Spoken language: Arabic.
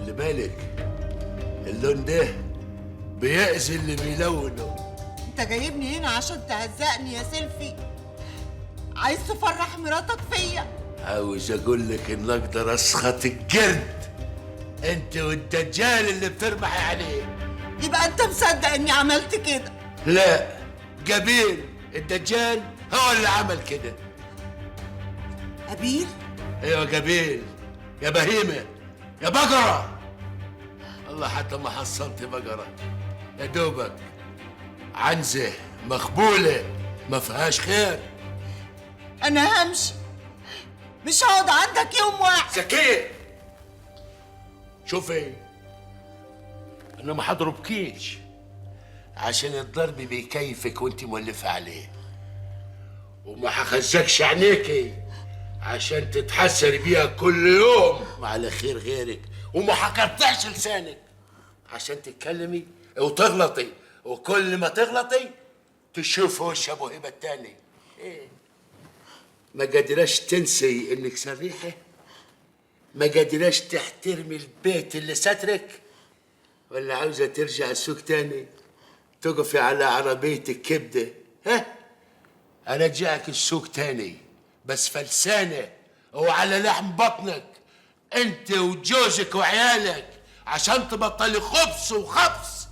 خلي بالك، اللون ده بيأذي اللي بيلونه. انت جايبني هنا عشان تهزقني يا سيلفي؟ عايز تفرح مراتك فيا؟ عاوز اقول لك ان اقدر اسخط الجرد انت والدجال اللي بترمحي عليه. يبقى انت مصدق اني عملت كده؟ لا، قابيل الدجال هو اللي عمل كده. قابيل؟ ايوه قابيل، يا بهيمه يا بقره. الله حتى ما حصلت بقره، يا دوبك عنزه مخبوله ما فيهاش خير. انا همشي، مش هقعد عندك يوم واحد. زكيه شوفي، انا ما هضربكيش عشان الضرب بيكيفك وانت مولفه عليه، وما هخزكش عينيكي عشان تتحسري بيها كل يوم وعلى خير غيرك، وما هقطعش لسانك عشان تتكلمي وتغلطي، وكل ما تغلطي تشوف وش ابو هبه التاني. ايه، ما قادراش تنسي انك سريحه؟ ما قادراش تحترمي البيت اللي سترك؟ ولا عاوزه ترجع السوق تاني تقفي على عربيه الكبده؟ ها، ارجعك السوق تاني بس فلسانه وعلى لحم بطنك انت وجوزك وعيالك، عشان تبطلي خبص وخبص.